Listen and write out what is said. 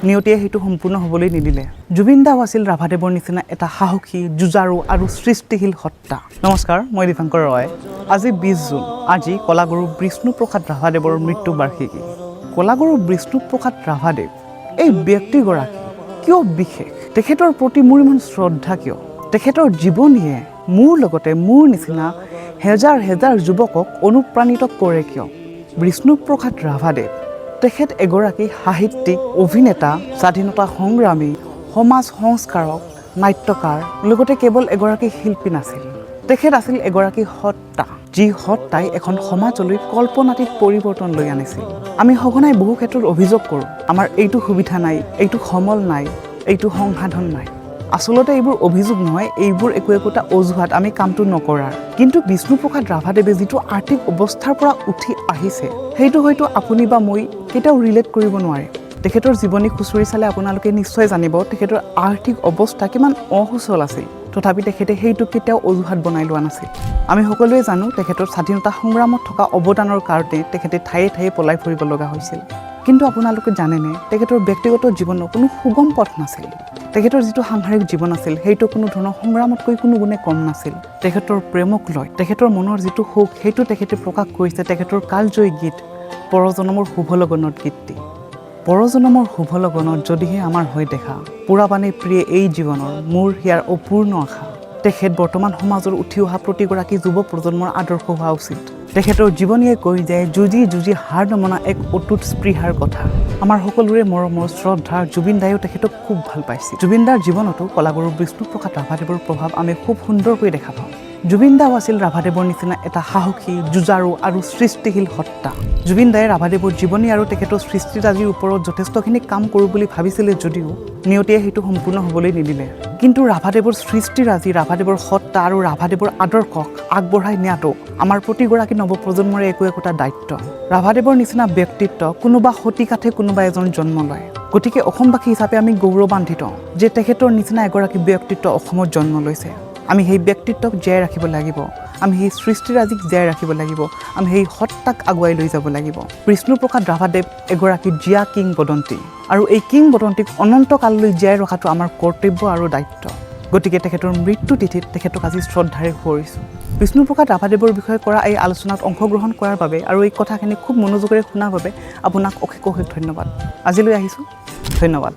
নিয়তিয়ে সেইটো সম্পূৰ্ণ হ'বলৈ নিদিলে জুবিন দাও আছিল ৰাভাদেৱৰ নিচিনা এটা সাহসী যুঁজাৰু আৰু সৃষ্টিশীল সত্তা নমস্কাৰ মই দীপাংকৰ ৰয় আজি 20 জুন আজি কলাগুৰু বিষ্ণুপ্ৰসাদ ৰাভাদেৱৰ মৃত্যু বাৰ্ষিকী কলাগুৰু বিষ্ণুপ্ৰসাদ ৰাভাদেৱ এই ব্যক্তিগৰাকী কিয় বিশেষ তেখেতৰ প্ৰতি মোৰ ইমান শ্ৰদ্ধা কিয় তেখেতৰ জীৱনীয়ে মোৰ লগতে মোৰ নিচিনা হেজাৰ হেজাৰ যুৱকক অনুপ্ৰাণিত কৰে কিয় বিষ্ণুপ্ৰসাদ ৰাভাদেৱ তেখেত এগৰাকী সাহিত্যিক অভিনেতা স্বাধীনতা সংগ্ৰামী সমাজ সংস্কাৰক নাট্যকাৰ লগতে কেৱল এগৰাকী শিল্পী নাছিল তেখেত আছিল এগৰাকী সত্তা যি সত্তাই এখন সমাজলৈ কল্পনাতীত পৰিৱৰ্তন লৈ আনিছিল আমি সঘনাই বহু ক্ষেত্ৰত অভিযোগ কৰোঁ আমাৰ এইটো সুবিধা নাই এইটো সমল নাই এইটো সংসাধন নাই আসলতে এইবোৰ অভিযোগ নহয় এইবোৰ একোটা অজুহাত আমি কামটো নকৰাৰ কিন্তু বিষ্ণুপ্ৰসাদ ৰাভাদেৱে যিটো আৰ্থিক অৱস্থাৰ পৰা উঠি আহিছে সেইটো হয়তো আপুনি বা মই কেতিয়াও ৰিলেট কৰিব নোৱাৰে তেখেতৰ জীৱনী খুচৰি চালে আপোনালোকে নিশ্চয় জানিব তেখেতৰ আৰ্থিক অৱস্থা কিমান অসুচল আছিল তথাপি তেখেতে সেইটো কেতিয়াও অজুহাত বনাই লোৱা নাছিল আমি সকলোৱে জানো তেখেতৰ স্বাধীনতা সংগ্ৰামত থকা অৱদানৰ কাৰণে তেখেতে ঠায়ে ঠায়ে পলাই ফুৰিব লগা হৈছিল কিন্তু আপোনালোকে জানেনে তেখেতৰ ব্যক্তিগত জীৱনৰ কোনো সুগম পথ নাছিল তেখেতৰ যিটো সাংসাৰিক জীৱন আছিল সেইটো কোনো ধৰণৰ সংগ্ৰামতকৈ কোনো গুণে কম নাছিল তেখেতৰ প্ৰেমক লৈ তেখেতৰ মনৰ যিটো সুখ সেইটো তেখেতে প্ৰকাশ কৰিছে তেখেতৰ কালজয়ী গীত পৰজনমৰ শুভ লগনত গীতটি পৰজনমৰ শুভ লগনত যদিহে আমাৰ হৈ দেখা পুৰাবানে প্ৰিয়ে এই জীৱনৰ মোৰ হিয়াৰ অপূৰ্ণ আশা তেখেত বৰ্তমান সমাজৰ উঠি অহা প্ৰতিগৰাকী যুৱ প্ৰজন্মৰ আদৰ্শ হোৱা উচিত তেখেতৰ জীৱনীয়ে কৈ যায় যুঁজি যুঁজি হাৰ নমনা এক অটুট স্পৃহাৰ কথা আমাৰ সকলোৰে মৰমৰ শ্ৰদ্ধাৰ জুবিন দায়েও তেখেতক খুব ভাল পাইছিল জুবিন দাৰ জীৱনতো কলাগুৰু বিষ্ণুপ্ৰসাদ ৰাভাদেৱৰ প্ৰভাৱ আমি খুব সুন্দৰকৈ দেখা পাওঁ জুবিন দাও আছিল ৰাভাদেৱৰ নিচিনা এটা সাহসী যুঁজাৰু আৰু সৃষ্টিশীল সত্তা জুবিন দায়ে ৰাভাদেৱৰ জীৱনী আৰু তেখেতৰ সৃষ্টিৰাজিৰ ওপৰত যথেষ্টখিনি কাম কৰোঁ বুলি ভাবিছিলে যদিও নিয়তিয়ে সেইটো সম্পূৰ্ণ হ'বলৈ নিদিলে কিন্তু ৰাভাদেৱৰ সৃষ্টিৰাজি ৰাভাদেৱৰ সত্তা আৰু ৰাভাদেৱৰ আদৰ্শক আগবঢ়াই নিয়াটো আমাৰ প্ৰতিগৰাকী নৱপ্ৰজন্মৰে একোটা দায়িত্ব ৰাভাদেৱৰ নিচিনা ব্যক্তিত্ব কোনোবা শতিকাতে কোনোবা এজন জন্ম লয় গতিকে অসমবাসী হিচাপে আমি গৌৰৱান্বিত যে তেখেতৰ নিচিনা এগৰাকী ব্যক্তিত্ব অসমত জন্ম লৈছে আমি সেই ব্যক্তিত্বক জীয়াই ৰাখিব লাগিব আমি সেই সৃষ্টিৰাজিক জীয়াই ৰাখিব লাগিব আমি সেই সত্তাক আগুৱাই লৈ যাব লাগিব বিষ্ণুপ্ৰসাদ ৰাভাদেৱ এগৰাকী জীয়া কিংবদন্তি আৰু এই কিংবদন্তিক অনন্তকাললৈ জীয়াই ৰখাটো আমাৰ কৰ্তব্য আৰু দায়িত্ব গতিকে তেখেতৰ মৃত্যু তিথিত তেখেতক আজি শ্ৰদ্ধাৰে সোঁৱৰিছোঁ বিষ্ণুপ্ৰসাদ ৰাভাদেৱৰ বিষয়ে কৰা এই আলোচনাত অংশগ্ৰহণ কৰাৰ বাবে আৰু এই কথাখিনি খুব মনোযোগেৰে শুনাৰ বাবে আপোনাক অশেষ অশেষ ধন্যবাদ আজিলৈ আহিছোঁ ধন্যবাদ